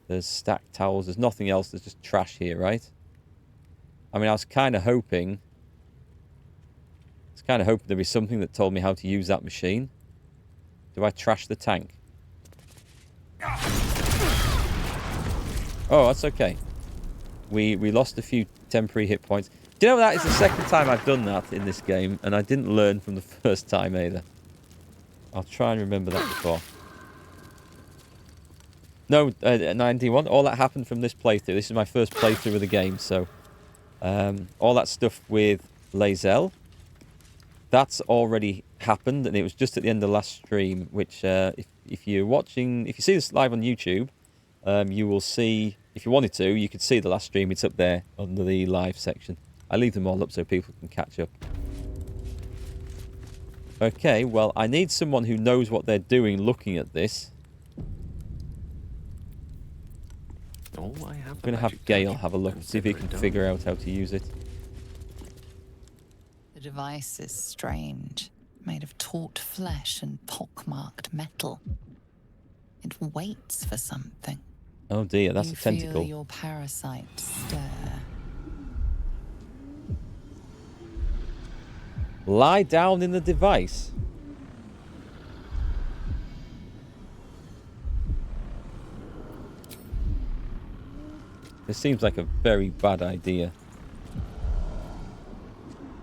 There's stacked towels. There's nothing else. There's just trash here, right? I mean, I was kind of hoping... there'd be something that told me how to use that machine. Do I trash the tank? Oh, that's okay. We lost a few temporary hit points. Do you know that is the second time I've done that in this game, and I didn't learn from the first time either. I'll try and remember that before. No, 91. All that happened from this playthrough. This is my first playthrough of the game, so... all that stuff with Lae'zel, that's already happened, and it was just at the end of the last stream, which, if you're watching... If you see this live on YouTube, you will see... If you wanted to, you could see the last stream. It's up there under the live section. I leave them all up so people can catch up. Okay, well, I need someone who knows what they're doing looking at this. I'm going to have Gale have a look and see if he can figure out how to use it. The device is strange, made of taut flesh and pockmarked metal. It waits for something. Oh dear, that's a tentacle. You feel your parasite stir. Lie down in the device. This seems like a very bad idea.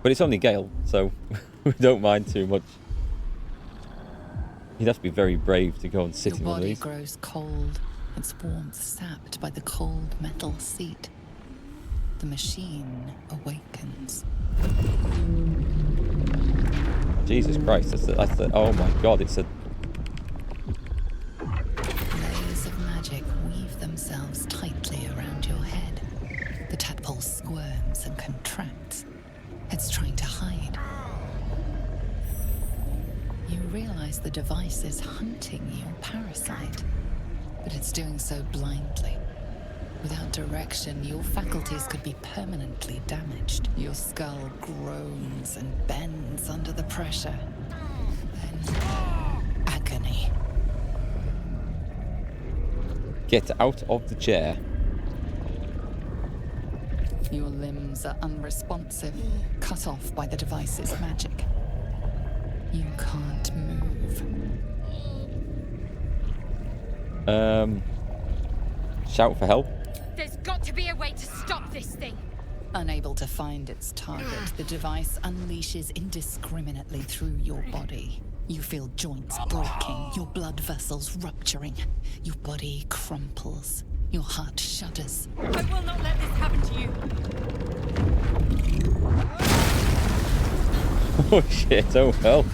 But it's only Gale, so we don't mind too much. You'd have to be very brave to go and sit in one of these. Your body grows cold, its warmth sapped by the cold metal seat. The machine awakens. Jesus Christ, that's the oh my God, it's a... Layers of magic weave themselves tightly around your head. The tadpole squirms and contracts. It's trying to hide. You realize the device is hunting your parasite, but it's doing so blindly. Without direction, your faculties could be permanently damaged. Your skull groans and bends under the pressure. Then, agony. Get out of the chair. Your limbs are unresponsive, cut off by the device's magic. You can't move. Shout for help. There's got to be a way to stop this thing. Unable to find its target, the device unleashes indiscriminately through your body. You feel joints breaking, your blood vessels rupturing. Your body crumples. Your heart shudders. I will not let this happen to you. Oh shit, oh well.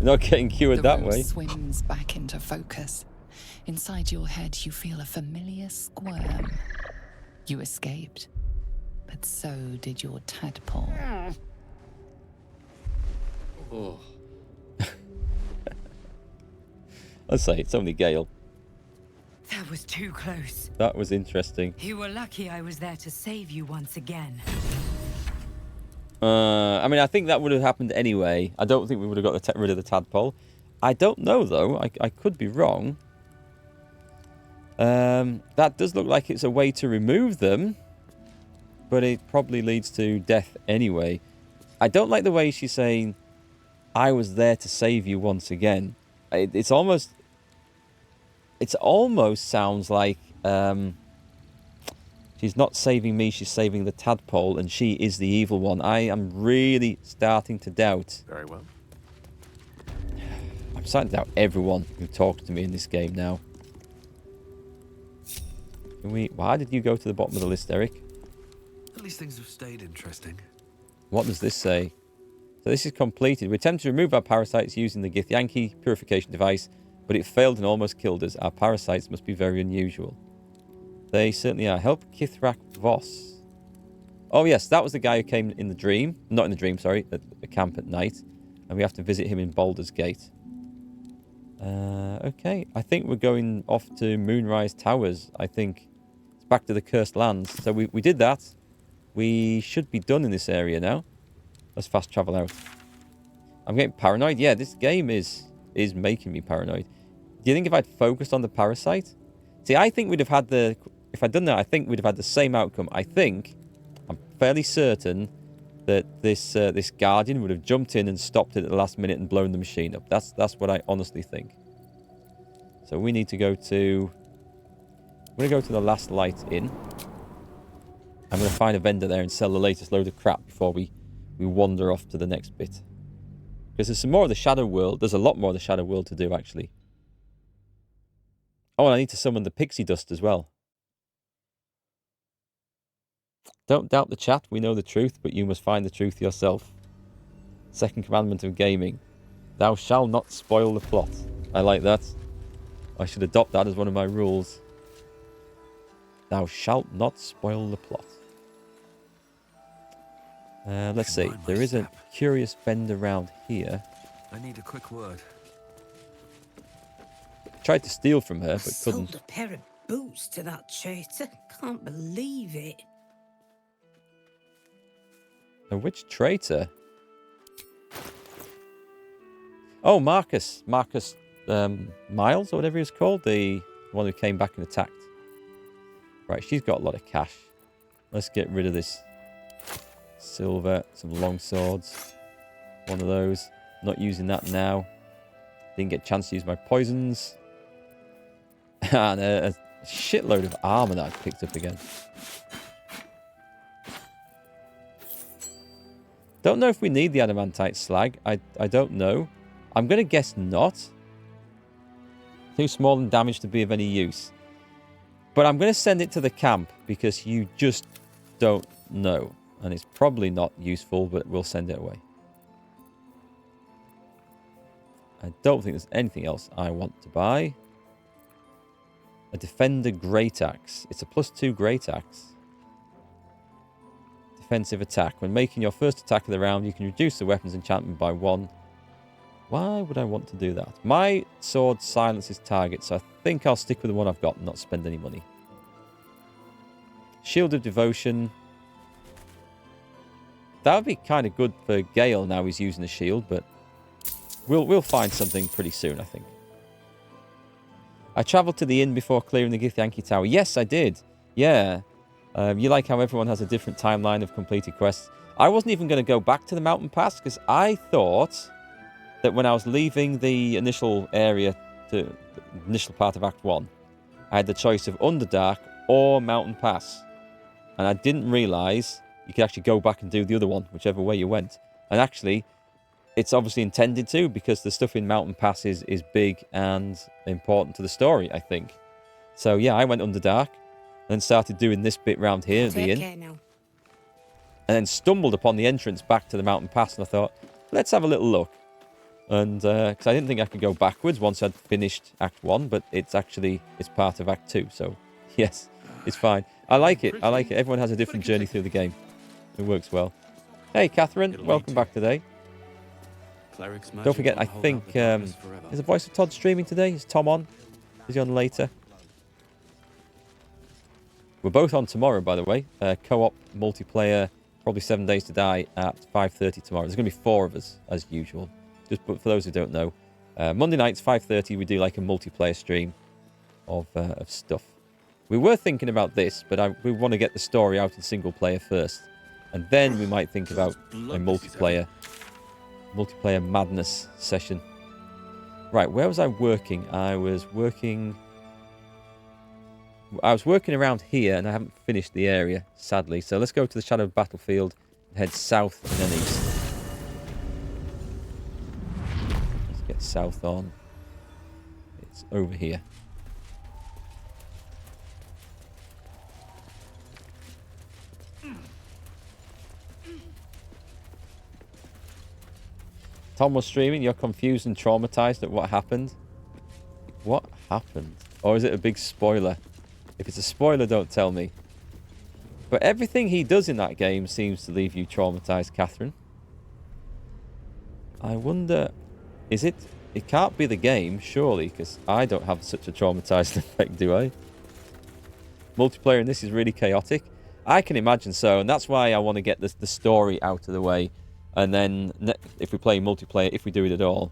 Not getting cured that way. Swims back into focus. Inside your head, you feel a familiar squirm. You escaped, but so did your tadpole. Oh. Let's say it's only Gale. That was too close. That was interesting. You were lucky I was there to save you once again. I mean, I think that would have happened anyway. I don't think we would have got rid of the tadpole. I don't know, though. I could be wrong. That does look like it's a way to remove them. But it probably leads to death anyway. I don't like the way she's saying, I was there to save you once again. It almost sounds like she's not saving me, she's saving the tadpole, and she is the evil one. I am really starting to doubt. Very well. I'm starting to doubt everyone who talks to me in this game now. Why did you go to the bottom of the list, Eric? At least things have stayed interesting. What does this say? So this is completed. We attempted to remove our parasites using the Githyanki purification device, but it failed and almost killed us. Our parasites must be very unusual. They certainly are. Help Kithrak Voss. Oh yes, that was the guy who came in the dream. Not in the dream, sorry. At the camp at night. And we have to visit him in Baldur's Gate. Okay. I think we're going off to Moonrise Towers. I think it's back to the Cursed Lands. So we did that. We should be done in this area now. Let's fast travel out. I'm getting paranoid. Yeah, this game is making me paranoid. Do you think if I'd focused on the parasite? See, I think we'd have had the... If I'd done that, I think we'd have had the same outcome. I'm fairly certain that this Guardian would have jumped in and stopped it at the last minute and blown the machine up. That's what I honestly think. So we need to go to... I'm going to go to the last light inn. I'm going to find a vendor there and sell the latest load of crap before we wander off to the next bit. Because there's some more of the Shadow World. There's a lot more of the Shadow World to do, actually. Oh, and I need to summon the pixie dust as well. Don't doubt the chat. We know the truth, but you must find the truth yourself. Second commandment of gaming. Thou shalt not spoil the plot. I like that. I should adopt that as one of my rules. Thou shalt not spoil the plot. Let's see. There is a curious bend around here. I need a quick word. Tried to steal from her, but Sold couldn't. a pair of boots to that traitor. Can't believe it. Which traitor? Oh, Marcus. Marcus Miles, or whatever he was called. The one who came back and attacked. Right, she's got a lot of cash. Let's get rid of this silver. Some long swords. One of those. Not using that now. Didn't get a chance to use my poisons. And a shitload of armor that I picked up again. Don't know if we need the adamantite slag. I don't know. I'm going to guess not. Too small and damaged to be of any use. But I'm going to send it to the camp because you just don't know. And it's probably not useful, but we'll send it away. I don't think there's anything else I want to buy. A Defender Great Axe. It's a +2 Great Axe. Defensive attack. When making your first attack of the round, you can reduce the weapon's enchantment by 1. Why would I want to do that? My sword silences targets, so I think I'll stick with the one I've got and not spend any money. Shield of Devotion. That would be kind of good for Gale now he's using a shield, but we'll find something pretty soon, I think. I travelled to the inn before clearing the Githyanki Tower. Yes, I did. Yeah. You like how everyone has a different timeline of completed quests. I wasn't even going to go back to the mountain pass because I thought that when I was leaving the initial area, to the initial part of Act 1, I had the choice of Underdark or Mountain Pass. And I didn't realise you could actually go back and do the other one, whichever way you went. And actually, it's obviously intended to because the stuff in Mountain Pass is big and important to the story, I think. So yeah, I went Underdark. Then started doing this bit round here at the inn. And then stumbled upon the entrance back to the mountain pass. And I thought, let's have a little look. And because I didn't think I could go backwards once I'd finished Act 1. But it's part of Act 2. So yes, it's fine. I like it. I like it. Everyone has a different journey through the game. It works well. Hey, Catherine. Welcome back today. Don't forget, I think, is the Voice of Todd streaming today? Is Tom on? Is he on later? We're both on tomorrow, by the way. Co-op, multiplayer, probably 7 Days to Die at 5:30 tomorrow. There's going to be 4 of us, as usual. Just for those who don't know. Monday nights, 5:30, we do like a multiplayer stream of stuff. We were thinking about this, but we want to get the story out in single player first. And then we might think about a multiplayer madness session. Right, where was I working? I was working around here, and I haven't finished the area, sadly. So let's go to the Shadow Battlefield and head south and then east. Let's get south on. It's over here. Tom was streaming. You're confused and traumatized at what happened. What happened? Or is it a big spoiler? If it's a spoiler, don't tell me. But everything he does in that game seems to leave you traumatized, Catherine. I wonder... Is it... It can't be the game, surely, because I don't have such a traumatized effect, do I? Multiplayer in this is really chaotic. I can imagine so, and that's why I want to get the story out of the way. And then, if we play multiplayer, if we do it at all,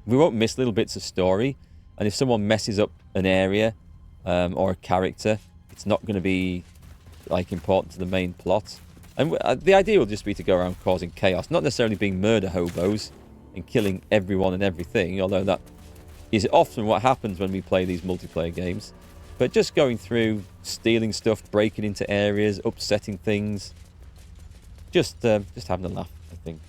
we won't miss little bits of story. And if someone messes up an area, or a character. It's not going to be like important to the main plot. And the idea will just be to go around causing chaos, not necessarily being murder hobos and killing everyone and everything, although that is often what happens when we play these multiplayer games. But just going through, stealing stuff, breaking into areas, upsetting things. Just having a laugh, I think.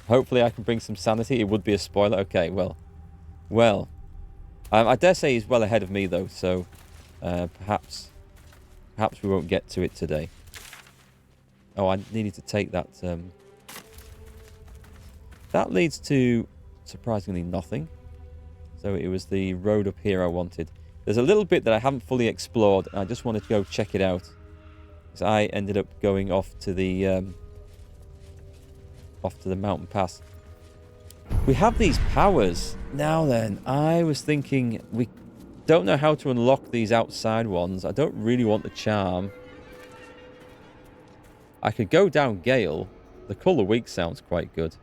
Hopefully I can bring some sanity. It would be a spoiler. Okay, well. I dare say he's well ahead of me, though, so perhaps we won't get to it today. Oh, I needed to take that. That leads to, surprisingly, nothing. So it was the road up here I wanted. There's a little bit that I haven't fully explored, and I just wanted to go check it out. Because I ended up going off to the mountain pass. We have these powers. Now then, I was thinking we don't know how to unlock these outside ones. I don't really want the charm. I could go down Gale. The Colour Weak sounds quite good.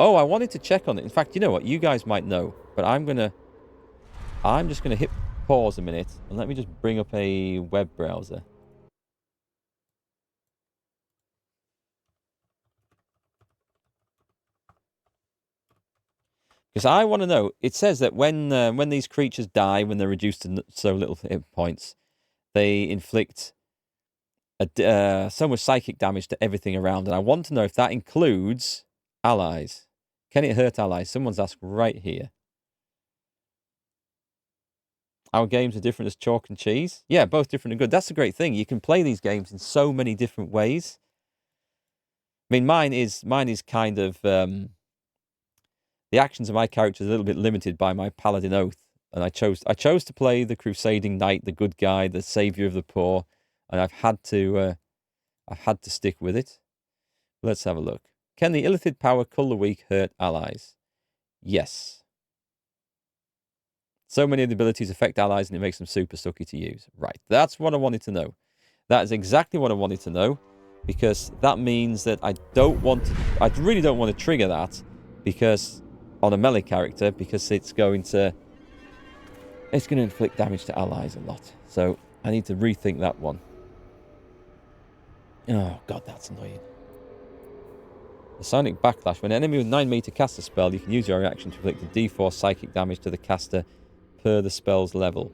Oh, I wanted to check on it. In fact, you know what? You guys might know, but I'm just gonna hit pause a minute and let me just bring up a web browser. Because I want to know. It says that when these creatures die, when they're reduced to so little hit points, they inflict so much psychic damage to everything around. And I want to know if that includes allies. Can it hurt allies? Someone's asked right here. Our games are different as chalk and cheese. Yeah, both different and good. That's the great thing. You can play these games in so many different ways. I mean, mine is kind of the actions of my character is a little bit limited by my Paladin oath, and I chose to play the crusading knight, the good guy, the savior of the poor, and I've had to stick with it. Let's have a look. Can the Illithid power Colour Weak hurt allies? Yes. So many of the abilities affect allies and it makes them super sucky to use. Right, that's what I wanted to know. That is exactly what I wanted to know, because that means that I really don't want to trigger that, because on a melee character, because it's going to inflict damage to allies a lot. So I need to rethink that one. Oh god, that's annoying. The Sonic Backlash. When an enemy with 9 meter casts a spell, you can use your reaction to inflict a d4 psychic damage to the caster per the spell's level.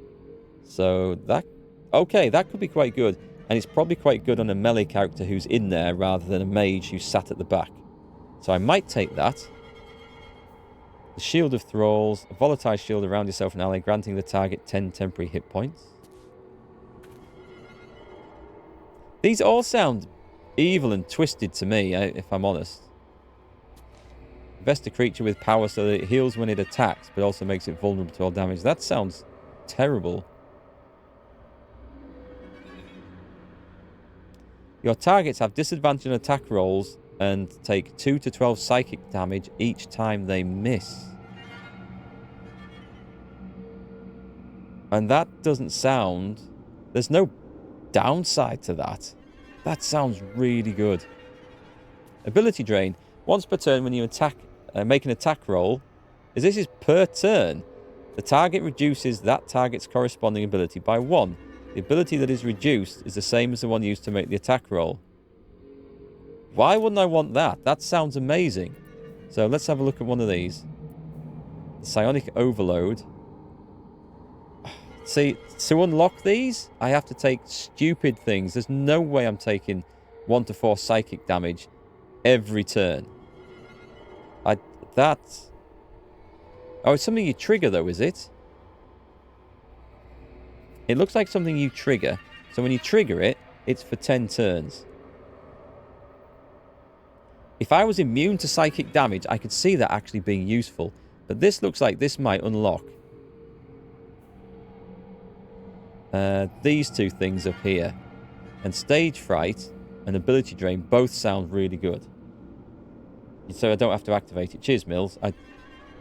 So that could be quite good. And it's probably quite good on a melee character who's in there rather than a mage who's sat at the back. So I might take that. The Shield of Thralls. A volatile shield around yourself and ally, granting the target 10 temporary hit points. These all sound evil and twisted to me, if I'm honest. Invest a creature with power so that it heals when it attacks, but also makes it vulnerable to all damage. That sounds terrible. Your targets have disadvantage on attack rolls and take 2 to 12 psychic damage each time they miss. And that doesn't sound... There's no downside to that. That sounds really good. Ability drain. Once per turn when you attack, make an attack roll. This is per turn. The target reduces that target's corresponding ability by 1. The ability that is reduced is the same as the one used to make the attack roll. Why wouldn't I want that? That sounds amazing. So let's have a look at one of these. The Psionic Overload. See, to unlock these, I have to take stupid things. There's no way I'm taking 1 to 4 psychic damage every turn. Oh, it's something you trigger, though, is it? It looks like something you trigger. So when you trigger it, it's for 10 turns. If I was immune to psychic damage, I could see that actually being useful. But this looks like this might unlock these two things up here. And Stage Fright and Ability Drain both sound really good. So I don't have to activate it. Cheers, Mills.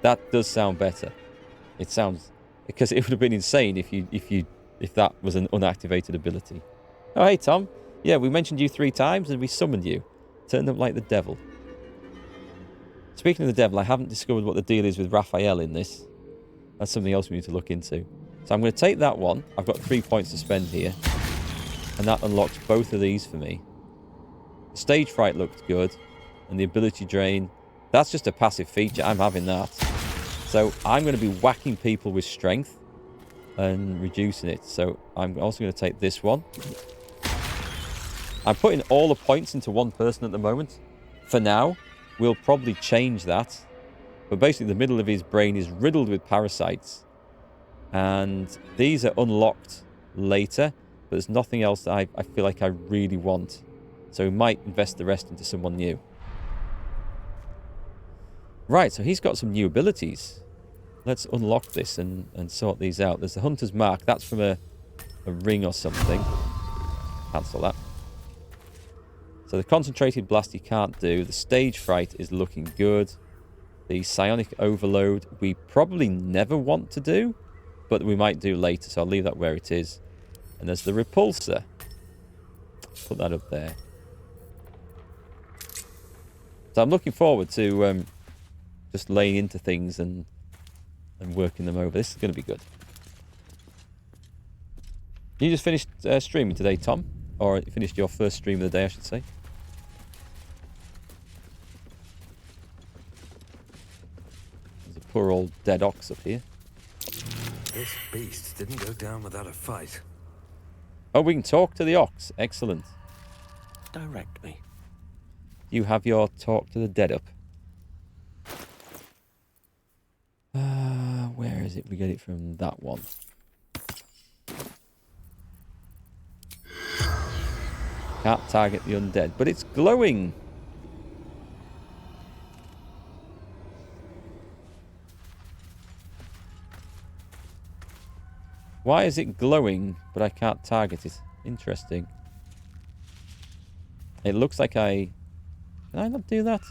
That does sound better. It sounds... Because it would have been insane if that was an unactivated ability. Oh, hey, Tom. Yeah, we mentioned you 3 times and we summoned you. Turned up like the devil. Speaking of the devil, I haven't discovered what the deal is with Raphael in this. That's something else we need to look into. So I'm going to take that one. I've got 3 points to spend here. And that unlocks both of these for me. The stage fright looked good. And the ability drain, that's just a passive feature. I'm having that. So I'm going to be whacking people with strength and reducing it. So I'm also going to take this one. I'm putting all the points into one person at the moment. For now, we'll probably change that. But basically the middle of his brain is riddled with parasites. And these are unlocked later. But there's nothing else that I feel like I really want. So we might invest the rest into someone new. Right, so he's got some new abilities. Let's unlock this and sort these out. There's the Hunter's Mark. That's from a ring or something. Cancel that. So the Concentrated Blast you can't do. The Stage Fright is looking good. The Psionic Overload we probably never want to do, but we might do later, so I'll leave that where it is. And there's the Repulsor. Put that up there. So I'm looking forward to just laying into things and working them over. This is going to be good. You just finished streaming today, Tom? Or you finished your first stream of the day, I should say. There's a poor old dead ox up here. This beast didn't go down without a fight. Oh, we can talk to the ox. Excellent. Direct me. You have your talk to the dead up. Where is it? We get it from that one. Can't target the undead, but it's glowing. Why is it glowing, but I can't target it? Interesting. It looks like Can I not do that?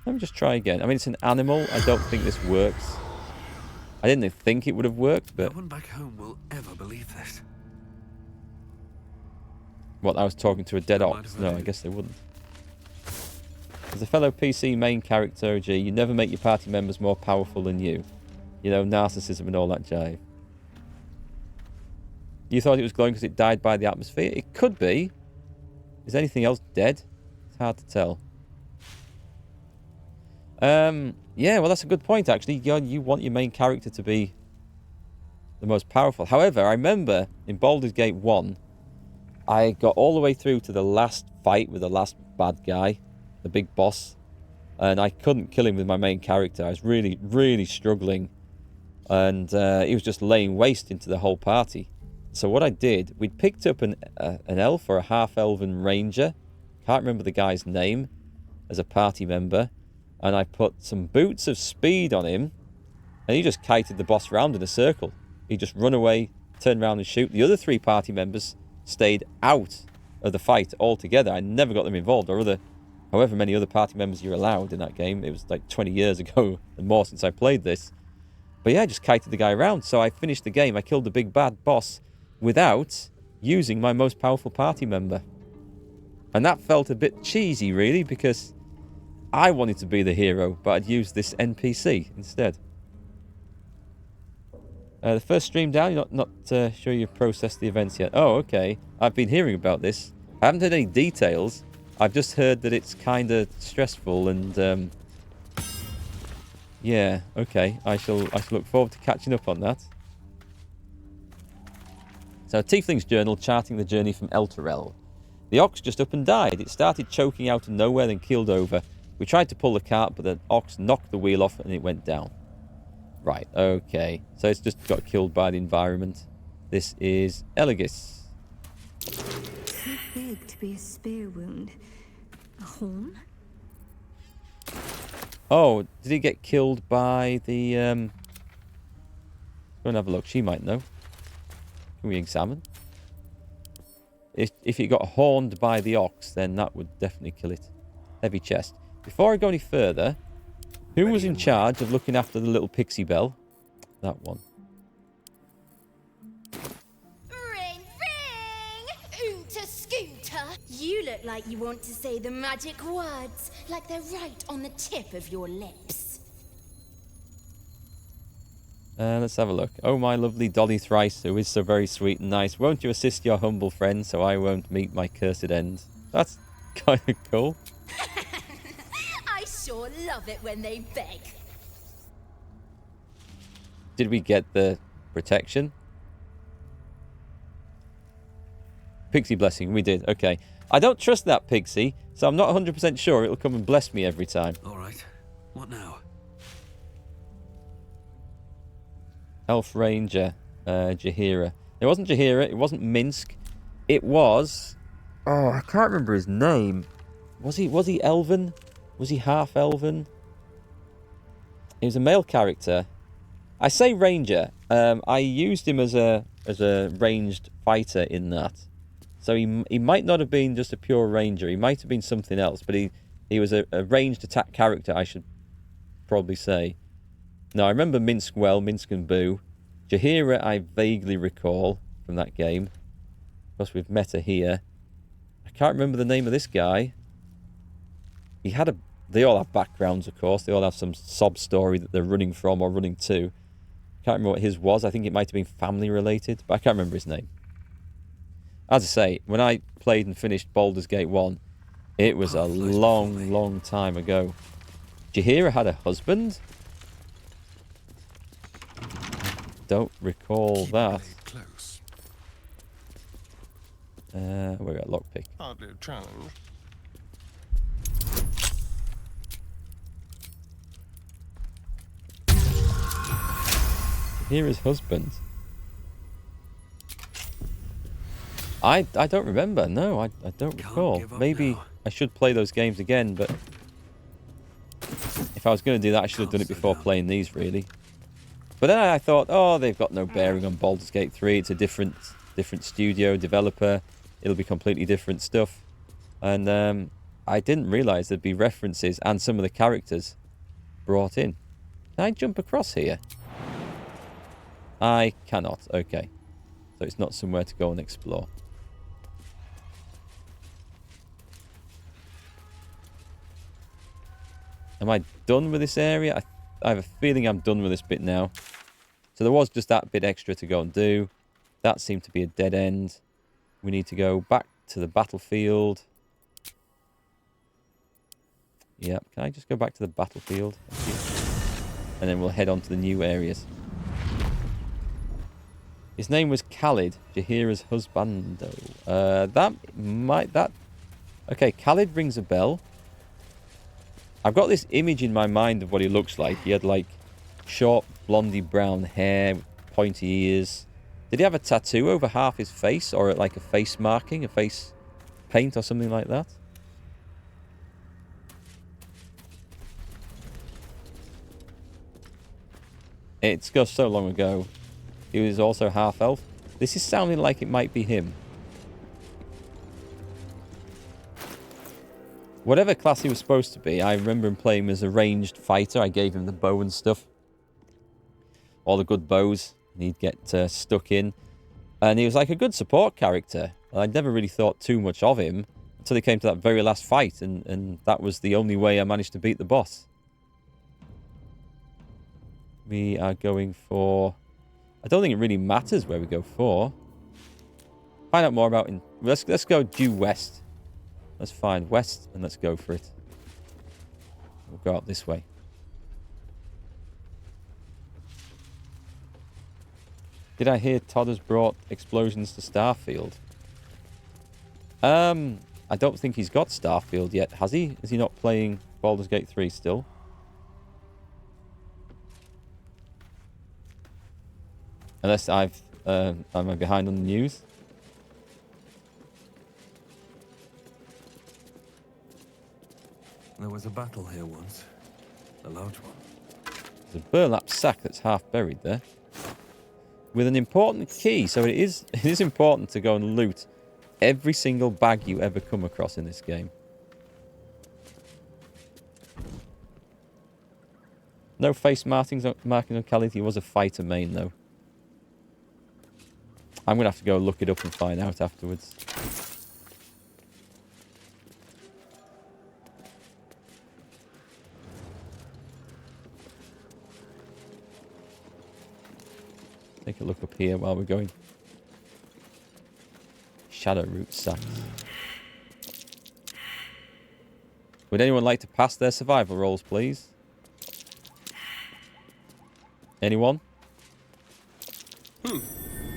Let me just try again. I mean, it's an animal. I don't think this works. I didn't think it would have worked, but... No one back home will ever believe this. What, I was talking to a dead ox? No, I guess they wouldn't. As a fellow PC main character, OG, you never make your party members more powerful than you. You know, narcissism and all that jive. You thought it was glowing because it died by the atmosphere? It could be. Is anything else dead? It's hard to tell. Yeah, well, that's a good point, actually. You want your main character to be the most powerful. However, I remember in Baldur's Gate 1, I got all the way through to the last fight with the last bad guy, the big boss, and I couldn't kill him with my main character. I was really, really struggling, and he was just laying waste into the whole party. So what I did, we'd picked up an elf or a half-elven ranger, can't remember the guy's name, as a party member, and I put some boots of speed on him, and he just kited the boss round in a circle. He just run away, turn around and shoot. The other 3 party members stayed out of the fight altogether. I never got them involved, or however many other party members you're allowed in that game. It was like 20 years ago and more since I played this. But yeah, I just kited the guy around. So I finished the game. I killed the big bad boss without using my most powerful party member. And that felt a bit cheesy, really, because I wanted to be the hero, but I'd used this NPC instead. The first stream down, you're not sure you've processed the events yet. Oh, okay. I've been hearing about this. I haven't heard any details. I've just heard that it's kind of stressful and... yeah, okay. I shall look forward to catching up on that. So, Tiefling's Journal, charting the journey from Elturel. The ox just up and died. It started choking out of nowhere, then keeled over. We tried to pull the cart, but the ox knocked the wheel off and it went down. Right, okay. So it's just got killed by the environment. This is Elegis. Too big to be a spear wound. A horn? Oh, did he get killed by the... Go and have a look. She might know. Can we examine? If it got horned by the ox, then that would definitely kill it. Heavy chest. Before I go any further, who was in charge of looking after the little pixie bell? That one. Ring, ring! Oonta scooter! You look like you want to say the magic words, like they're right on the tip of your lips. Let's have a look. Oh, my lovely Dolly Thrice, who is so very sweet and nice. Won't you assist your humble friend so I won't meet my cursed end? That's kind of cool. I sure love it when they beg. Did we get the protection? Pixie blessing, we did. Okay. I don't trust that Pixie, so I'm not 100% sure it'll come and bless me every time. All right. What now? Elf Ranger, Jahira. It wasn't Jahira, it wasn't Minsk. It was... Oh, I can't remember his name. Was he elven? Was he half elven? He was a male character. I say ranger. I used him as a ranged fighter in that. So he might not have been just a pure ranger. He might have been something else, but he was a ranged attack character, I should probably say. Now, I remember Minsk well, Minsk and Boo. Jahira, I vaguely recall from that game. Of course, we've met her here. I can't remember the name of this guy. He had a... They all have backgrounds, of course. They all have some sob story that they're running from or running to. Can't remember what his was. I think it might have been family related, but I can't remember his name. As I say, when I played and finished Baldur's Gate 1, it was a long, long time ago. Jahira had a husband? Don't recall that. Close. We got lockpick. Hardly a challenge. Jahira's husband. I don't remember. No, I don't recall. Maybe I should play those games again, but if I was going to do that, I should have done it before playing these, really. But then I thought, oh, they've got no bearing on Baldur's Gate 3. It's a different studio, developer. It'll be completely different stuff. And I didn't realise there'd be references and some of the characters brought in. Can I jump across here? I cannot. Okay. So it's not somewhere to go and explore. Am I done with this area? I have a feeling I'm done with this bit now. So there was just that bit extra to go and do. That seemed to be a dead end. We need to go back to the battlefield. Yep, can I just go back to the battlefield? And then we'll head on to the new areas. His name was Khalid, Jahira's husbando. Okay, Khalid rings a bell. I've got this image in my mind of what he looks like. He had like short, blondie brown hair, pointy ears. Did he have a tattoo over half his face, or like a face marking, a face paint or something like that? It's just so long ago. He was also half elf. This is sounding like it might be him. Whatever class he was supposed to be, I remember him playing him as a ranged fighter. I gave him the bow and stuff. All the good bows. And he'd get stuck in. And he was like a good support character. I'd never really thought too much of him until he came to that very last fight. And that was the only way I managed to beat the boss. We are going for... I don't think it really matters where we go for. Find out more about... Let's go due west. Let's find west and let's go for it. We'll go up this way. Did I hear Todd has brought explosions to Starfield? I don't think he's got Starfield yet, has he? Is he not playing Baldur's Gate 3 still? Unless am I behind on the news? There was a battle here once. A large one. There's a burlap sack that's half buried there. With an important key. So it is important to go and loot every single bag you ever come across in this game. No face markings on Khalid. He was a fighter main, though. I'm going to have to go look it up and find out afterwards. Take a look up here while we're going. Shadow root sacks. Would anyone like to pass their survival rolls, please? Anyone?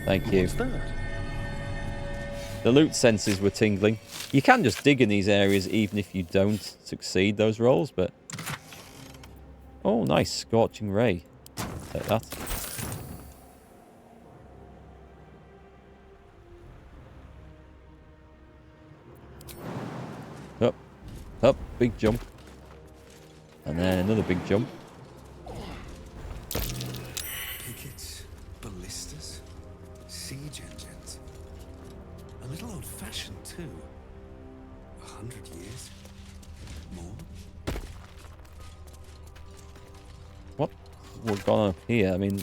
Thank you. What's that? The loot sensors were tingling. You can just dig in these areas even if you don't succeed those rolls, but... Oh, nice. Scorching Ray. Take that. Up. Up. Big jump. And then another big jump. Pickets, ballistas, siege engines. A little old-fashioned too. 100 years? More? What's gone on up here? I mean,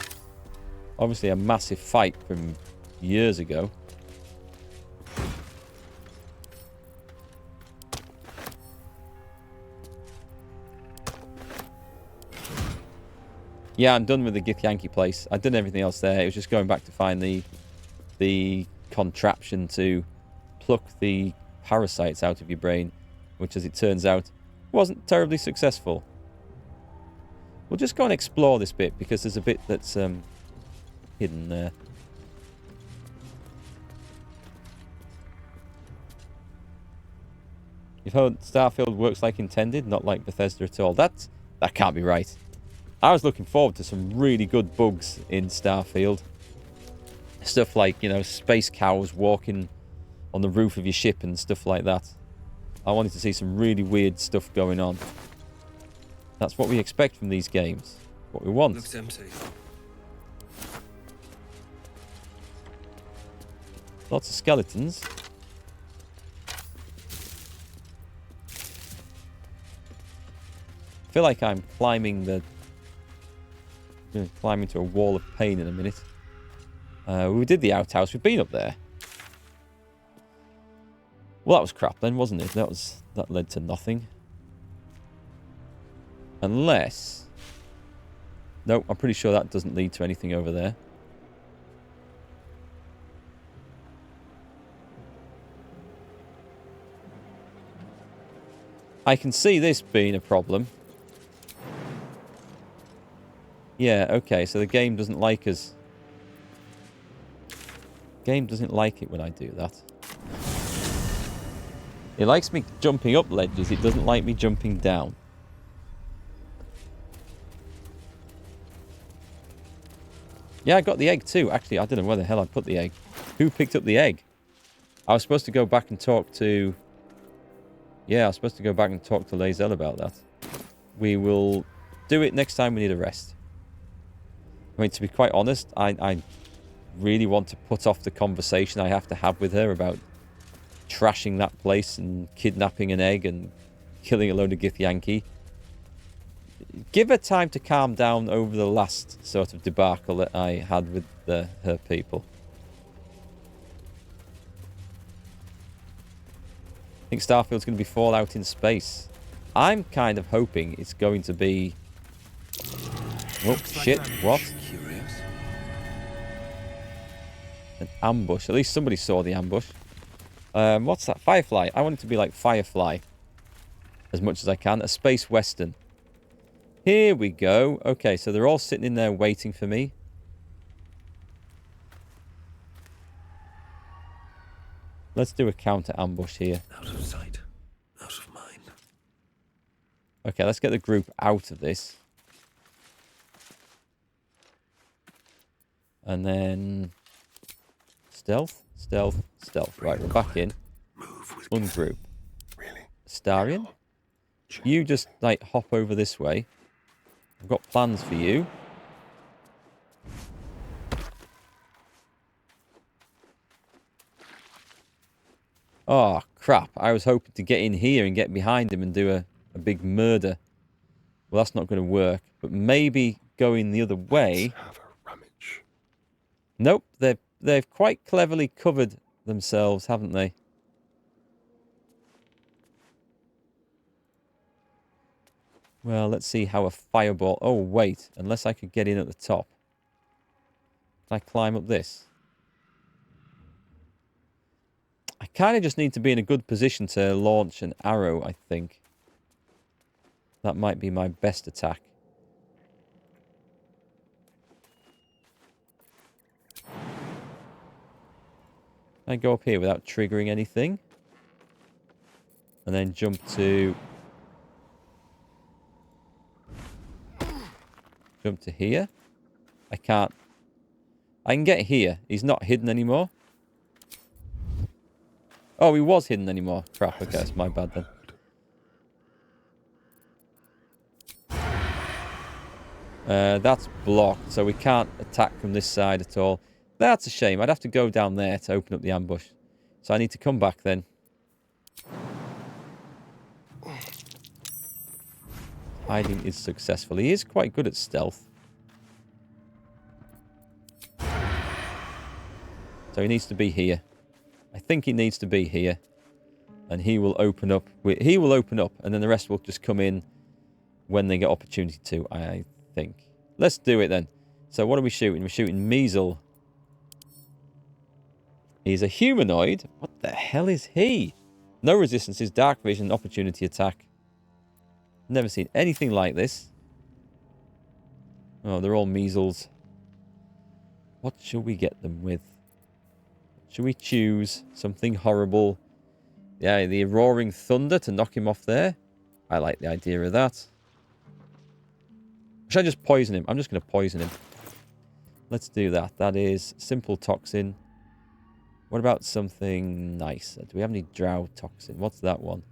obviously a massive fight from years ago. Yeah, I'm done with the Githyanki place. I've done everything else there. It was just going back to find the contraption to pluck the parasites out of your brain, which, as it turns out, wasn't terribly successful. We'll just go and explore this bit, because there's a bit that's hidden there. You've heard Starfield works like intended, not like Bethesda at all. That can't be right. I was looking forward to some really good bugs in Starfield. Stuff like, you know, space cows walking on the roof of your ship and stuff like that. I wanted to see some really weird stuff going on. That's what we expect from these games. What we want. Looks empty. Lots of skeletons. I feel like I'm climbing to a wall of pain in a minute. We did the outhouse. We've been up there. Well, that was crap then, wasn't it? That led to nothing. Unless... No, I'm pretty sure that doesn't lead to anything over there. I can see this being a problem. Yeah, okay, so the game doesn't like us. Game doesn't like it when I do that. It likes me jumping up ledges, it doesn't like me jumping down. Yeah, I got the egg too. Actually, I don't know where the hell I put the egg. Who picked up the egg? I was supposed to go back and talk to... Yeah, I was supposed to go back and talk to Lae'zel about that. We will do it next time we need a rest. I mean, to be quite honest, I really want to put off the conversation I have to have with her about trashing that place and kidnapping an egg and killing a load of Githyanki. Give her time to calm down over the last sort of debacle that I had with her people. I think Starfield's going to be Fallout in space. I'm kind of hoping it's going to be... Oh, shit, what? Curious. An ambush. At least somebody saw the ambush. What's that? Firefly. I want it to be like Firefly. As much as I can. A space western. Here we go. Okay, so they're all sitting in there waiting for me. Let's do a counter ambush here. Out of sight, out of mind. Okay, let's get the group out of this. And then... Stealth, stealth, stealth. Right, we're back in. Move with Ungroup. really. Starion, you just, like, hop over this way. I've got plans for you. Oh, crap. I was hoping to get in here and get behind him and do a big murder. Well, that's not going to work. But maybe going the other way... Let's have a rummage. Nope, they've quite cleverly covered themselves, haven't they? Well, let's see how a fireball... Oh, wait. Unless I could get in at the top. Can I climb up this? I kind of just need to be in a good position to launch an arrow, I think. That might be my best attack. I go up here without triggering anything. And then jump to... Jump to here. I can't. I can get here. He's not hidden anymore. Oh, he was hidden anymore. Crap, okay, that's my bad then. That's blocked, so we can't attack from this side at all. That's a shame. I'd have to go down there to open up the ambush. So I need to come back then. Hiding is successful. He is quite good at stealth. So he needs to be here. I think he needs to be here. And he will open up. He will open up, and then the rest will just come in when they get opportunity to, I think. Let's do it then. So what are we shooting? We're shooting Measle. He's a humanoid. What the hell is he? No resistances, dark vision, opportunity attack. Never seen anything like this. Oh, they're all measles. What shall we get them with? Should we choose something horrible? Yeah, the roaring thunder to knock him off there. I like the idea of that. Should I just poison him? I'm just going to poison him. Let's do that. That is simple toxin. What about something nicer? Do we have any drow toxin? What's that one?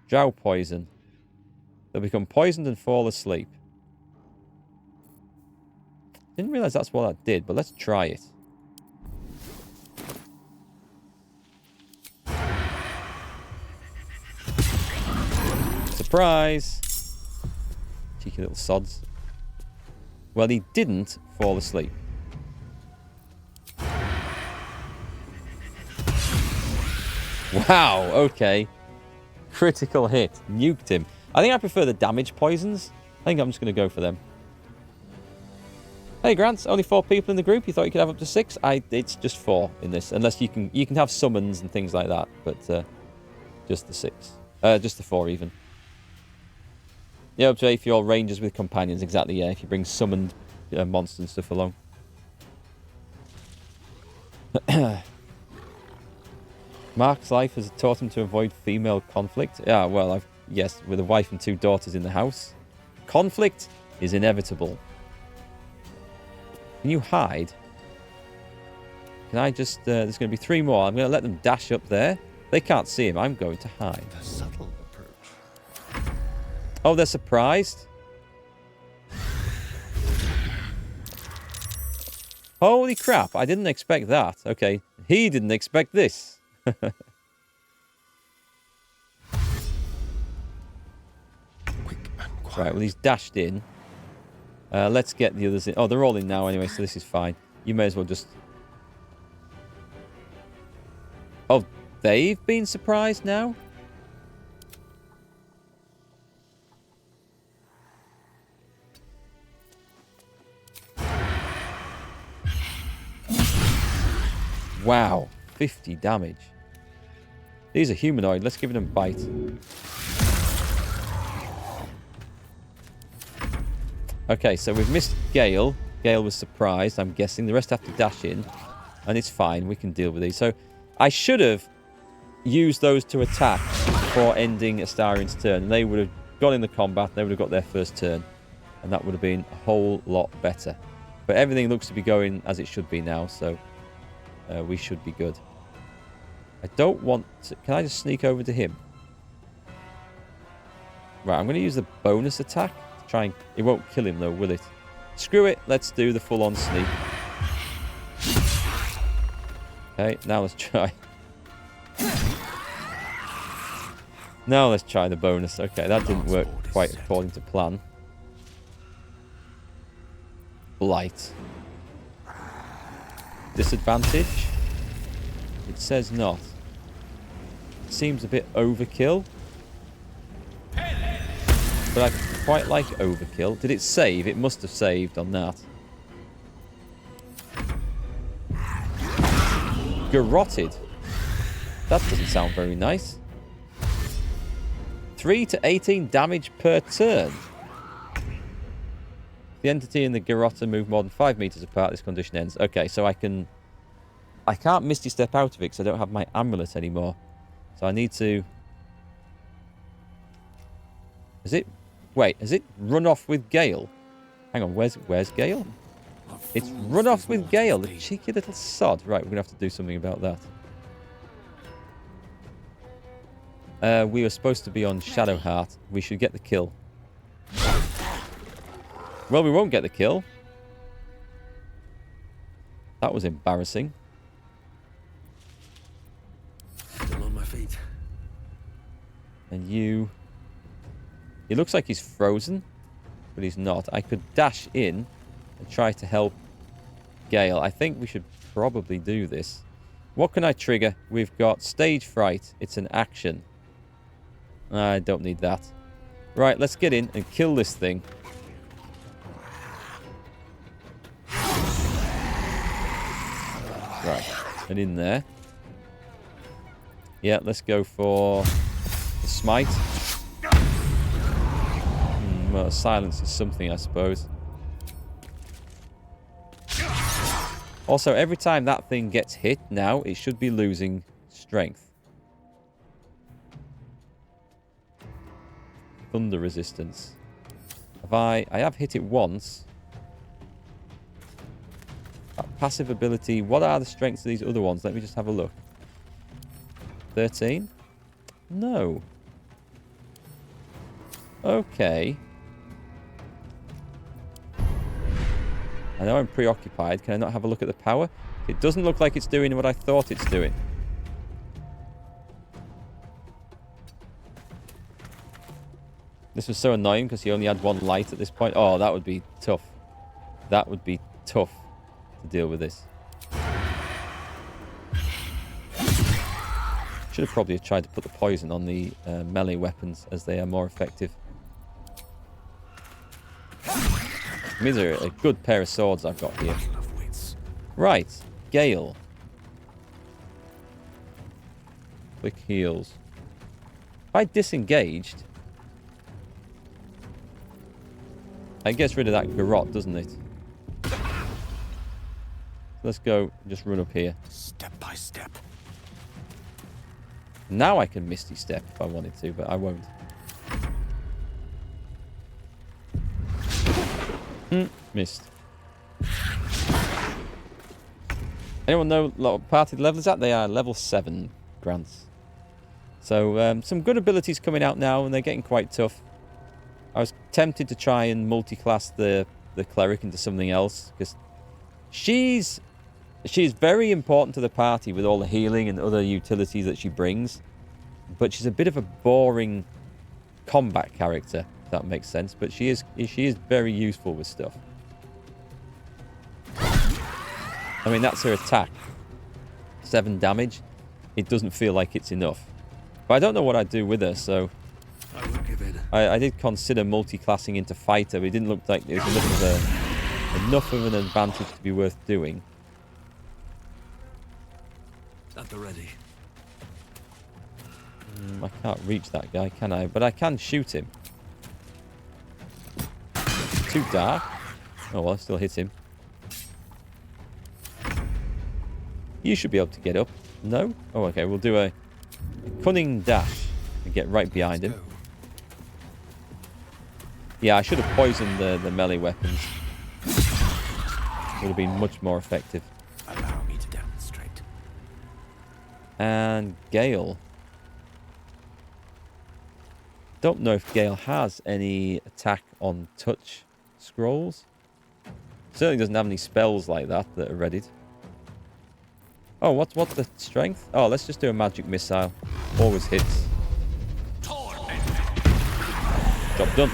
Drow poison. They'll become poisoned and fall asleep. Didn't realize that's what that did, but let's try it. Surprise! Cheeky little sods. Well, he didn't fall asleep. Wow, okay. Critical hit. Nuked him. I think I prefer the damage poisons. I think I'm just going to go for them. Hey, Grant, only 4 people in the group. You thought you could have up to 6? It's just 4 in this. Unless you can have summons and things like that. But just the 6. Just the 4 even. Yeah, up to 8 if you're rangers with companions. Exactly, yeah. If you bring summoned monsters and stuff along. Mark's life has taught him to avoid female conflict. Yeah, well, yes, with a wife and 2 daughters in the house. Conflict is inevitable. Can you hide? Can I just... there's going to be 3 more. I'm going to let them dash up there. They can't see him. I'm going to hide. A subtle approach. Oh, they're surprised? Holy crap. I didn't expect that. Okay. He didn't expect this. Right, well, he's dashed in. Let's get the others in. Oh, they're all in now anyway, so this is fine. You may as well just... Oh, they've been surprised now? Wow, 50 damage. These are humanoid. Let's give them a bite. Okay, so we've missed Gale. Gale was surprised, I'm guessing. The rest have to dash in. And it's fine. We can deal with these. So I should have used those to attack before ending Astarion's turn. And they would have gone in the combat. They would have got their first turn. And that would have been a whole lot better. But everything looks to be going as it should be now. So we should be good. I don't want to... Can I just sneak over to him? Right, I'm going to use the bonus attack. Try and... It won't kill him though, will it? Screw it. Let's do the full-on sneak. Okay, now let's try. Now let's try the bonus. Okay, that didn't work quite according to plan. Blight. Disadvantage? It says not. It seems a bit overkill. But I quite like overkill. Did it save? It must have saved on that. garroted. That doesn't sound very nice. 3 to 18 damage per turn. The entity and the garrotter move more than 5 meters apart. This condition ends. Okay, so I can't Misty Step out of it because I don't have my amulet anymore. So I need to... Wait, has it run off with Gale? Hang on, where's Gale? It's run off with Gale, the cheeky little sod. Right, we're going to have to do something about that. We were supposed to be on Shadowheart. We should get the kill. Well, we won't get the kill. That was embarrassing. Still on my feet. And you... He looks like he's frozen, but he's not. I could dash in and try to help Gale. I think we should probably do this. What can I trigger? We've got Stage Fright. It's an action. I don't need that. Right, let's get in and kill this thing. Right, and in there. Yeah, let's go for the smite. Well, silence is something, I suppose. Also, every time that thing gets hit now, it should be losing strength. Thunder resistance. I have hit it once. That passive ability. What are the strengths of these other ones? Let me just have a look. 13? No. Okay. I know I'm preoccupied. Can I not have a look at the power? It doesn't look like it's doing what I thought it's doing. This was so annoying because he only had one light at this point. Oh, that would be tough. That would be tough to deal with this. Should have probably tried to put the poison on the melee weapons as they are more effective. These are a good pair of swords I've got here. Right, Gale. Click heals. If I disengaged, it gets rid of that garrote, doesn't it? Let's go, just run up here. Step by step. Now I can Misty Step if I wanted to, but I won't. Missed. Anyone know what party level is at? They are level 7 grants. So some good abilities coming out now, and they're getting quite tough. I was tempted to try and multi-class the cleric into something else, because she's very important to the party with all the healing and other utilities that she brings, but she's a bit of a boring combat character, if that makes sense. But she is very useful with stuff. I mean, that's her attack. 7 damage. It doesn't feel like it's enough. But I don't know what I'd do with her, so I won't give in. I did consider multi-classing into fighter, but it didn't look like there was enough of an advantage to be worth doing. At the ready. I can't reach that guy, can I? But I can shoot him. Too dark. Oh, well, I still hit him. You should be able to get up. No? Oh, okay. We'll do a cunning dash and get right behind him. Yeah, I should have poisoned the melee weapons. Would have been much more effective. Allow me to demonstrate. And Gale. Don't know if Gale has any attack on touch scrolls. Certainly doesn't have any spells like that are readied. Oh, what's the strength? Oh, let's just do a magic missile. Always hits. Job done.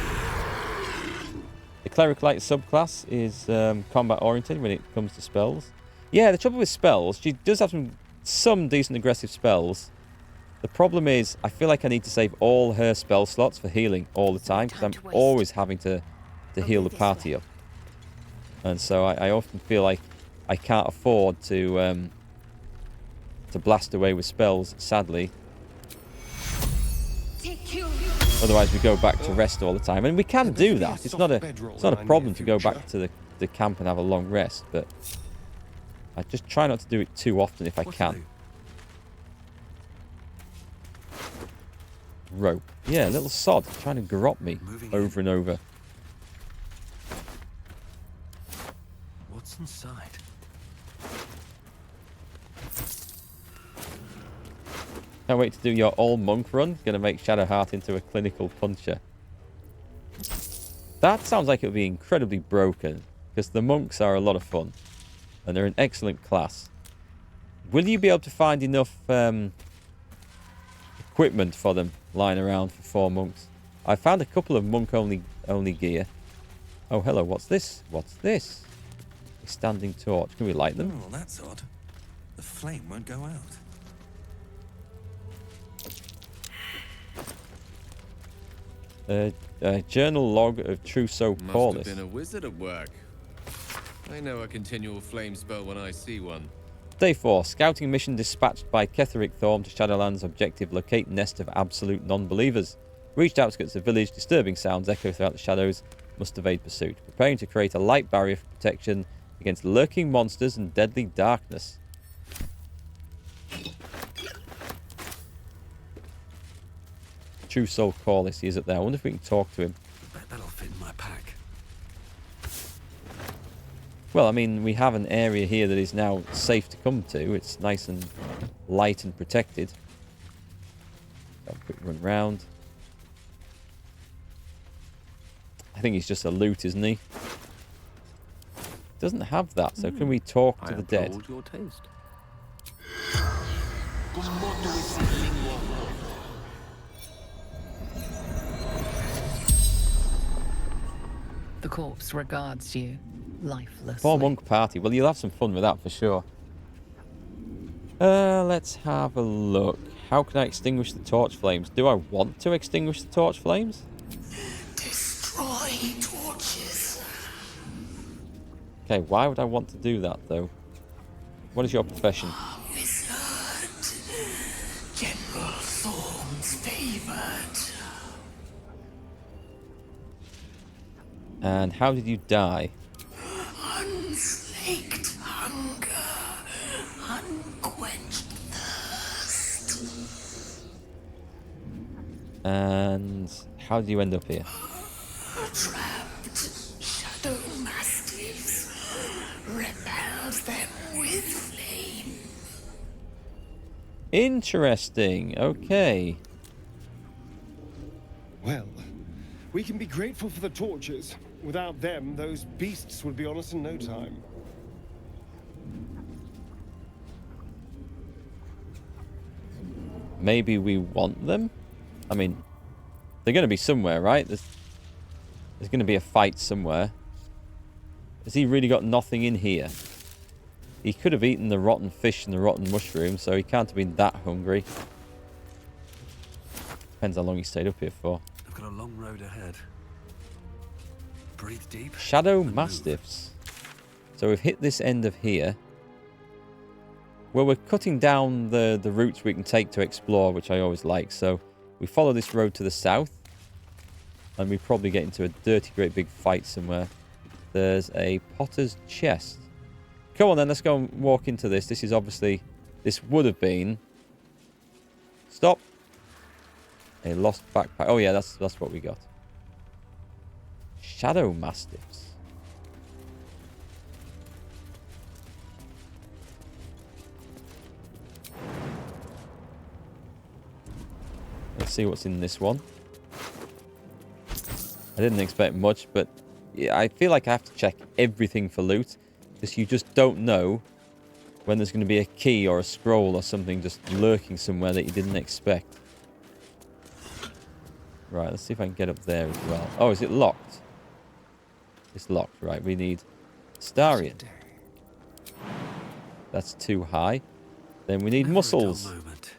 The Cleric Light subclass is combat oriented when it comes to spells. Yeah, the trouble with spells, she does have some decent aggressive spells. The problem is, I feel like I need to save all her spell slots for healing all the time, because I'm always having to heal the party up. And so I often feel like I can't afford to to blast away with spells, sadly. Otherwise, we go back to rest all the time. And we can do that. It's not a problem to go back to the camp and have a long rest. But I just try not to do it too often if I can. Rope. Yeah, a little sod trying to garrot me over and over. What's inside? Can't wait to do your all monk run. Gonna make Shadowheart into a clinical puncher. That sounds like it would be incredibly broken, because the monks are a lot of fun. And they're an excellent class. Will you be able to find enough equipment for them lying around for 4 monks? I found a couple of monk only gear. Oh, hello, what's this? What's this? A standing torch. Can we light them? Oh, that's odd. The flame won't go out. A journal log of Trousseau Must Corliss. have been a wizard at work. I know a continual flame spell when I see one. Day 4. Scouting mission dispatched by Ketheric Thorm to Shadowlands. Objective: locate nest of absolute non-believers. Reached outskirts of village. Disturbing sounds echo throughout the shadows. Must evade pursuit. Preparing to create a light barrier for protection against lurking monsters and deadly darkness. True Soul Corliss, he is up there. I wonder if we can talk to him. I bet that'll fit in my pack. Well, I mean, we have an area here that is now safe to come to. It's nice and light and protected. Have a quick run round. I think he's just a loot, isn't he? Doesn't have that, so can we talk to the dead? Your taste. The corpse regards you, lifeless. 4 monk party. Well, you'll have some fun with that for sure. Let's have a look. How can I extinguish the torch flames? Do I want to extinguish the torch flames? Destroy torches. Okay, why would I want to do that, though? What is your profession? Wizard. General Thorn's favored. And how did you die? Unslaked hunger. Unquenched thirst. And how did you end up here? Trapped shadow mastiffs. Repels them with flame. Interesting. Okay. Well, we can be grateful for the torches. Without them, those beasts would be on us in no time. Maybe we want them? I mean, they're going to be somewhere, right? There's going to be a fight somewhere. Has he really got nothing in here? He could have eaten the rotten fish and the rotten mushroom, so he can't have been that hungry. Depends how long he stayed up here for. I've got a long road ahead. Breathe deep. Shadow and Mastiffs. So we've hit this end of here. Well, we're cutting down the routes we can take to explore, which I always like. So we follow this road to the south. And we probably get into a dirty, great big fight somewhere. There's a potter's chest. Come on then, let's go and walk into this. This is obviously... This would have been... Stop. A lost backpack. Oh yeah, that's what we got. Shadow Mastiffs. Let's see what's in this one. I didn't expect much, but yeah, I feel like I have to check everything for loot, because you just don't know when there's going to be a key or a scroll or something just lurking somewhere that you didn't expect. Right, let's see if I can get up there as well. Oh, is it locked? It's locked, right. We need Starion. That's too high. Then we need Never a dull mussels. moment.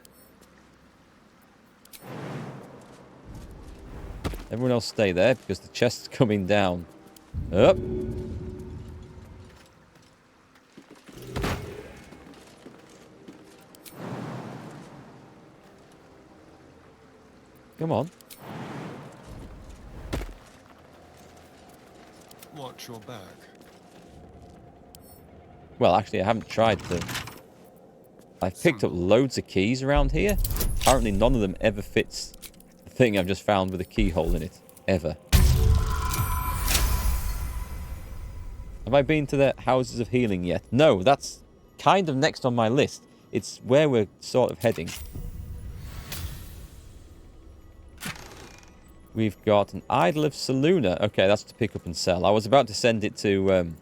Everyone else stay there because the chest's coming down. Up. Come on. Watch your back. Well, actually, I haven't tried to. I've picked up loads of keys around here. Apparently, none of them ever fits the thing I've just found with a keyhole in it. Ever. Have I been to the Houses of Healing yet? No, that's kind of next on my list. It's where we're sort of heading. We've got an Idol of Saluna. Okay, that's to pick up and sell. I was about to send it to...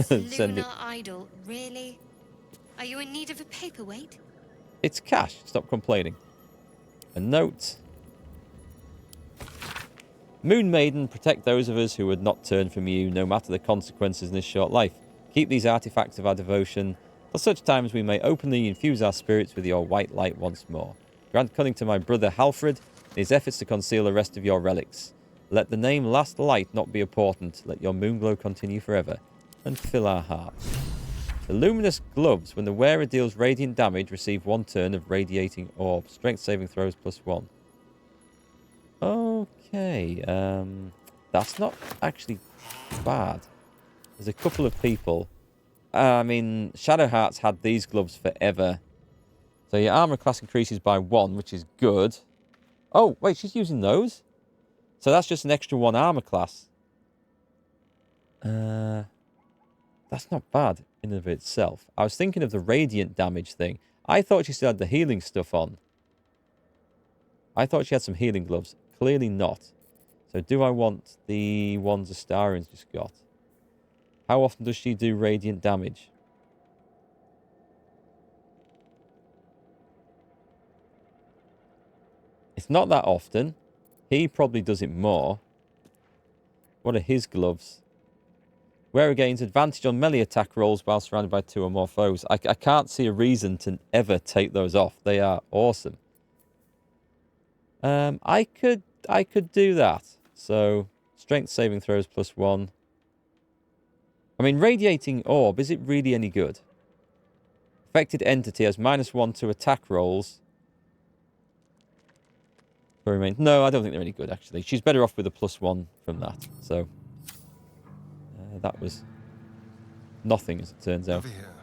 send it. Idol, really? Are you in need of a paperweight? It's cash. Stop complaining. A note. Moon Maiden, protect those of us who would not turn from you, no matter the consequences in this short life. Keep these artifacts of our devotion, for such times we may openly infuse our spirits with your white light once more. Grant cunning to my brother Halfred in his efforts to conceal the rest of your relics. Let the name Last Light not be important. Let your moon glow continue forever, and fill our hearts. The luminous gloves, when the wearer deals radiant damage, receive 1 turn of radiating orb. Strength saving throws +1. Okay, that's not actually bad. There's a couple of people. I mean, Shadowheart's had these gloves forever. So your armor class increases by 1, which is good. Oh, wait, she's using those? So that's just an extra 1 armor class. That's not bad in and of itself. I was thinking of the radiant damage thing. I thought she still had the healing stuff on. I thought she had some healing gloves. Clearly not. So do I want the ones Astarian's just got? How often does she do radiant damage? It's not that often. He probably does it more. What are his gloves? Wearer gains advantage on melee attack rolls while surrounded by 2 or more foes. I can't see a reason to ever take those off. They are awesome. I could do that. So, strength saving throws +1. I mean, radiating orb, is it really any good? Affected entity has -1 to attack rolls. No, I don't think they're any good, actually. She's better off with a +1 from that. So, that was nothing, as it turns out. Over here.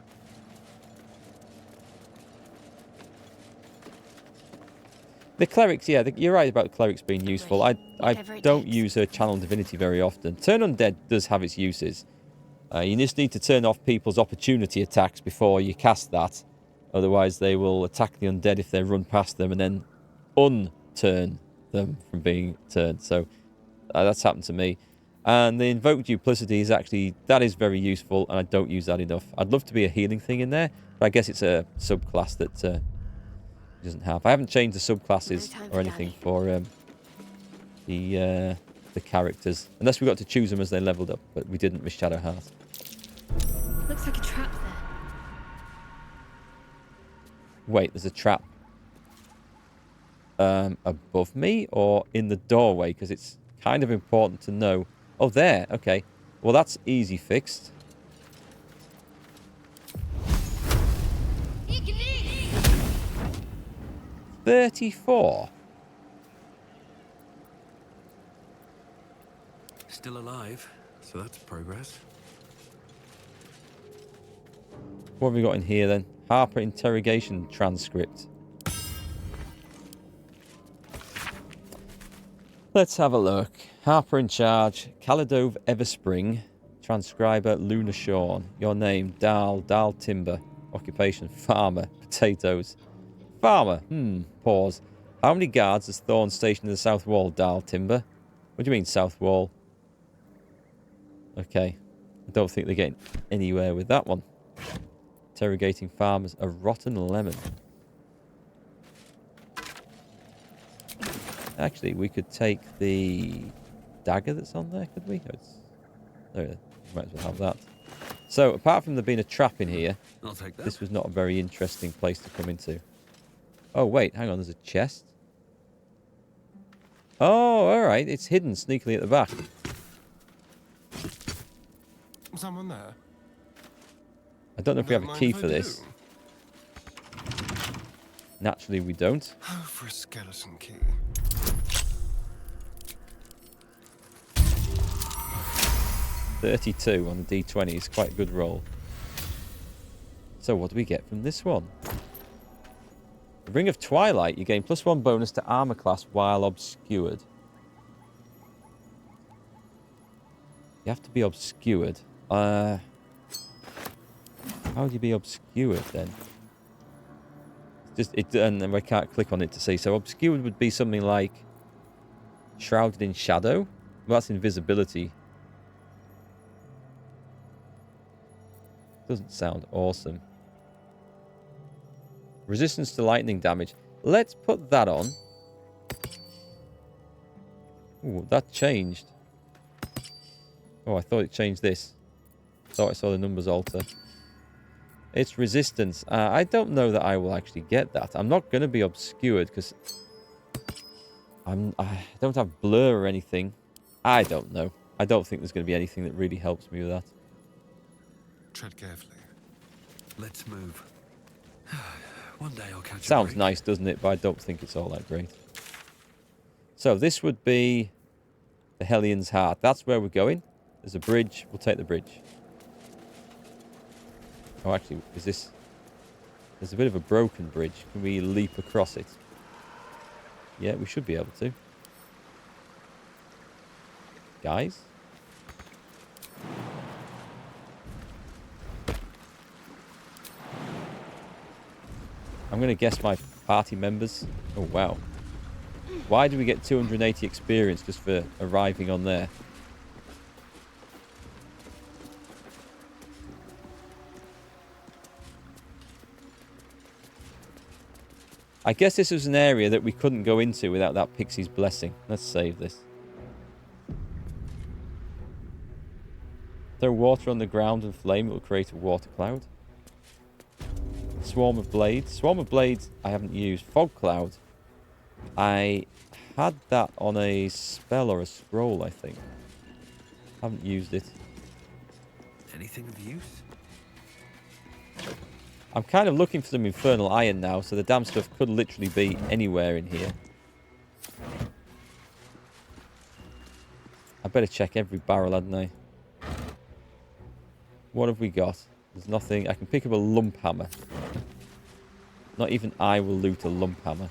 The clerics, yeah, you're right about clerics being useful. I don't use her channel divinity very often. Turn Undead does have its uses. You just need to turn off people's opportunity attacks before you cast that. Otherwise, they will attack the undead if they run past them and then unturn them from being turned. So that's happened to me. And the Invoke Duplicity is actually, that is very useful, and I don't use that enough. I'd love to be a healing thing in there, but I guess it's a subclass that doesn't have. I haven't changed the subclasses or anything for the characters, unless we got to choose them as they leveled up, but we didn't with Shadowheart. Looks like a trap there. Wait, there's a trap above me or in the doorway? Because it's kind of important to know. Oh, there. Okay. Well, that's easy fixed. Ignis! 34. Still alive, so that's progress. What have we got in here then? Harper interrogation transcript. Let's have a look. Harper in charge. Caladove Everspring. Transcriber Luna Shawn. Your name Dal Timber. Occupation farmer. Potatoes. Farmer. Pause. How many guards has Thorn stationed in the south wall, Dal Timber? What do you mean south wall? Okay. I don't think they're getting anywhere with that one. Interrogating farmers. A rotten lemon. Actually, we could take the dagger that's on there, could we? There, might as well have that. So, apart from there being a trap in here, I'll take that. this was not a very interesting place to come into. Oh, wait, hang on, there's a chest. Oh, alright, it's hidden sneakily at the back. Someone there? I don't know if we have a key for this. Naturally, we don't. Oh, for a skeleton key. 32 on the D20 is quite a good roll. So what do we get from this one? The Ring of Twilight. You gain +1 bonus to armor class while obscured. You have to be obscured. How would you be obscured then? And then I can't click on it to see. So obscured would be something like shrouded in shadow. Well, that's invisibility. Doesn't sound awesome. Resistance to lightning damage. Let's put that on. Ooh, that changed. Oh, I thought it changed this. Thought I saw the numbers alter. It's resistance. I don't know that I will actually get that. I'm not going to be obscured because I don't have blur or anything. I don't know. I don't think there's going to be anything that really helps me with that. Tread carefully. Let's move. One day I'll catch. Sounds nice, doesn't it? But I don't think it's all that great. So this would be the Hellions Heart. That's where we're going. There's a bridge. We'll take the bridge. Oh, actually, is this... There's a bit of a broken bridge. Can we leap across it? Yeah, we should be able to. Guys? I'm going to guess my party members. Oh, wow. Why do we get 280 experience just for arriving on there? I guess this was an area that we couldn't go into without that pixie's blessing. Let's save this. Throw water on the ground and flame. It will create a water cloud. Swarm of blades. Swarm of blades I haven't used. Fog cloud. I had that on a spell or a scroll, I think. Haven't used it. Anything of use? I'm kind of looking for some infernal iron now, so the damn stuff could literally be anywhere in here. I better check every barrel, hadn't I? What have we got? There's nothing. I can pick up a lump hammer. Not even I will loot a lump hammer.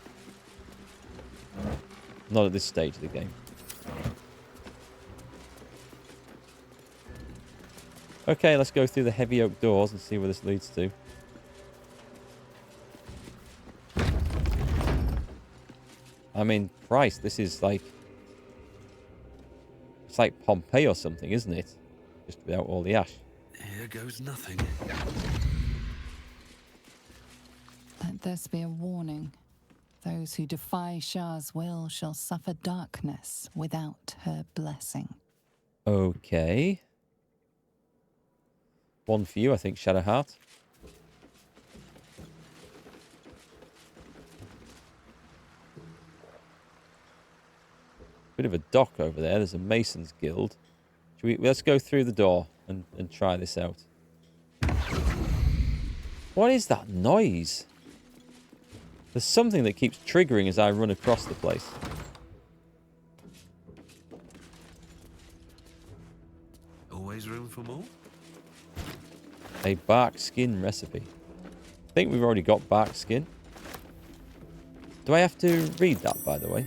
Not at this stage of the game. Okay, let's go through the heavy oak doors and see where this leads to. I mean, Christ, this is like... It's like Pompeii or something, isn't it? Just without all the ash. Here goes nothing. Let this be a warning. Those who defy Shah's will shall suffer darkness without her blessing. Okay. One for you, I think, Shadowheart. Bit of a dock over there. There's a Mason's Guild. Let's go through the door and try this out. What is that noise? There's something that keeps triggering as I run across the place. Always room for more? A bark skin recipe. I think we've already got bark skin. Do I have to read that, by the way?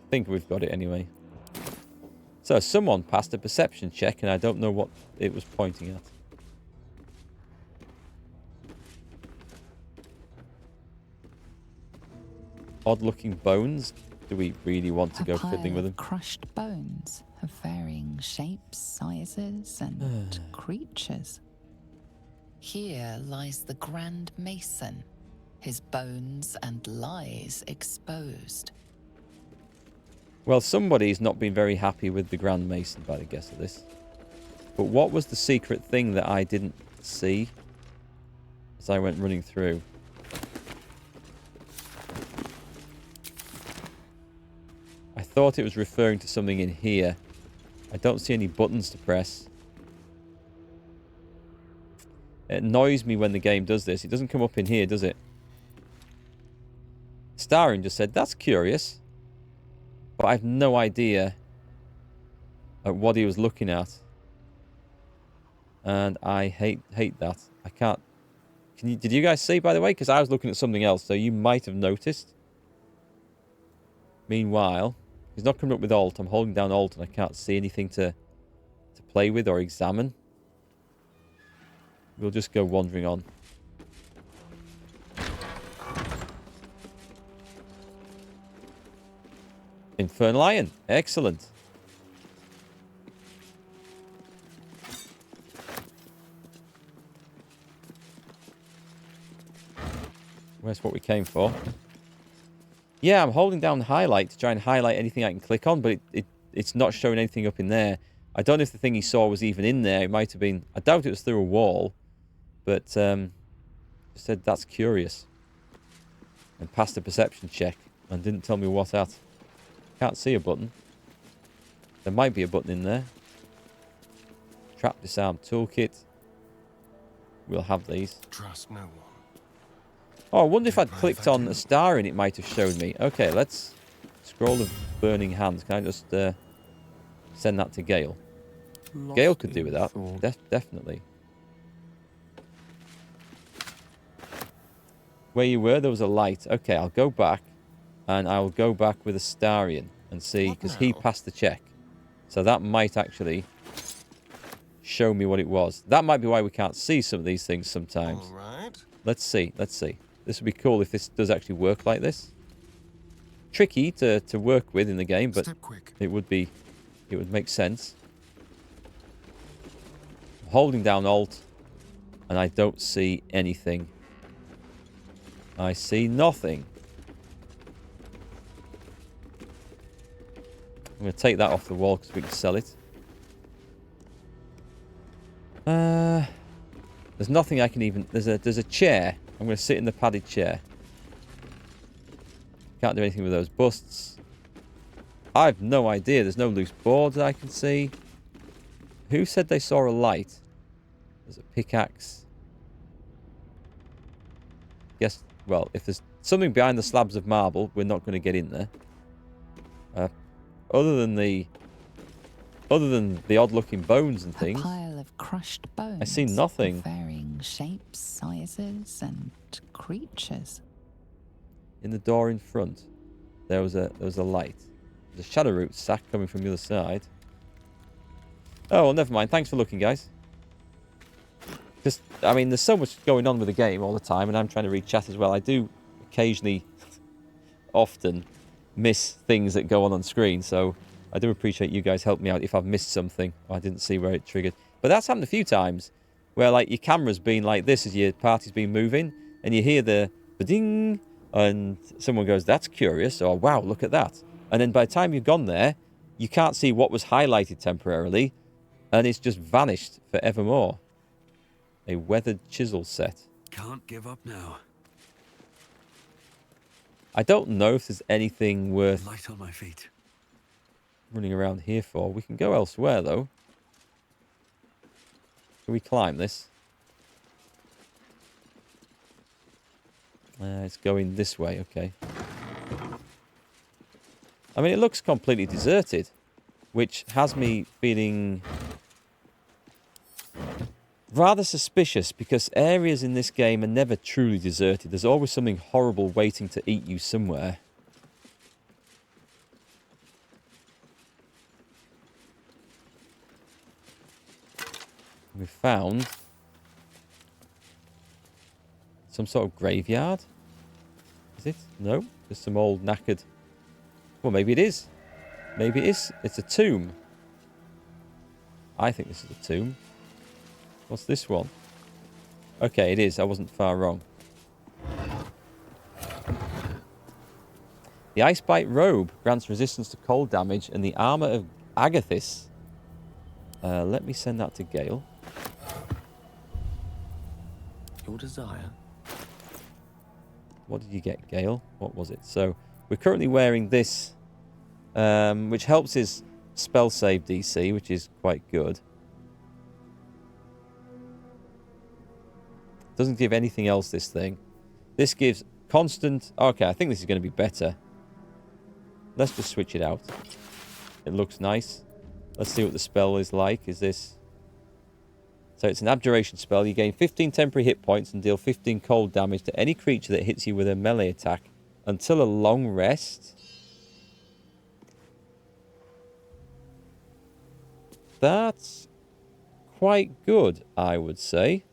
I think we've got it anyway. So someone passed a perception check and I don't know what it was pointing at. Odd looking bones. Do we really want to go fiddling with them? Crushed bones of varying shapes, sizes, and creatures. Here lies the Grand Mason, his bones and lies exposed. Well, somebody's not been very happy with the Grand Mason by the guess of this. But what was the secret thing that I didn't see as I went running through? I thought it was referring to something in here. I don't see any buttons to press. It annoys me when the game does this. It doesn't come up in here, does it? Starring just said, that's curious. But I have no idea what he was looking at. And I hate that. I can't... Did you guys see, by the way? Because I was looking at something else, so you might have noticed. Meanwhile, he's not coming up with Alt. I'm holding down Alt and I can't see anything to play with or examine. We'll just go wandering on. Infernal Iron. Excellent. Where's what we came for? Yeah, I'm holding down highlight to try and highlight anything I can click on, but it's not showing anything up in there. I don't know if the thing he saw was even in there. It might have been... I doubt it was through a wall. But, said that's curious. And passed a perception check. And didn't tell me what at. Can't see a button. There might be a button in there. Trap disarm toolkit. We'll have these. Trust no one. Oh, I wonder if I'd clicked on a star and it might have shown me. Okay, let's scroll of burning hands. Can I just send that to Gale? Gale could do with that. Definitely. Where you were, there was a light. Okay, I'll go back. And I'll go back with Astarion and see, because he passed the check. So that might actually show me what it was. That might be why we can't see some of these things sometimes. All right. Let's see. This would be cool if this does actually work like this. Tricky to work with in the game, but it would make sense. I'm holding down Alt, and I don't see anything. I see nothing. I'm going to take that off the wall because we can sell it. There's nothing I can even... There's a chair. I'm going to sit in the padded chair. Can't do anything with those busts. I have no idea. There's no loose boards that I can see. Who said they saw a light? There's a pickaxe. Yes, well, if there's something behind the slabs of marble, we're not going to get in there. Other than the odd-looking bones and things, A pile of crushed bones. I see nothing. Of varying shapes, sizes, and creatures. In the door in front, there was a light. There's a shadow root sack coming from the other side. Oh, well, never mind. Thanks for looking, guys. Just, I mean, there's so much going on with the game all the time, and I'm trying to read chat as well. I do occasionally, often, miss things that go on screen, so I do appreciate you guys helping me out if I've missed something or I didn't see where it triggered. But that's happened a few times, where like your camera's been like this as your party's been moving, and you hear the ding, and someone goes, "That's curious," or "Wow, look at that." And then by the time you've gone there, you can't see what was highlighted temporarily, and it's just vanished forevermore. A weathered chisel set. Can't give up now. I don't know if there's anything worth Light on my feet. running around here for. We can go elsewhere, though. Can we climb this? It's going this way, okay. I mean, it looks completely deserted, which has me feeling rather suspicious, because areas in this game are never truly deserted. There's always something horrible waiting to eat you somewhere. We found some sort of graveyard. Is it? No, just some old knackered... Well, maybe it is. Maybe it is. It's a tomb. I think this is a tomb. What's this one? Okay, it is. I wasn't far wrong. The Icebite Robe grants resistance to cold damage, and the Armor of Agathis. Let me send that to Gale. Your desire. What did you get, Gale? What was it? So, we're currently wearing this, which helps his spell save DC, which is quite good. Doesn't give anything else, this thing. This gives constant... Okay, I think this is going to be better. Let's just switch it out. It looks nice. Let's see what the spell is like. Is this... So it's an abjuration spell. You gain 15 temporary hit points and deal 15 cold damage to any creature that hits you with a melee attack until a long rest. That's quite good, I would say.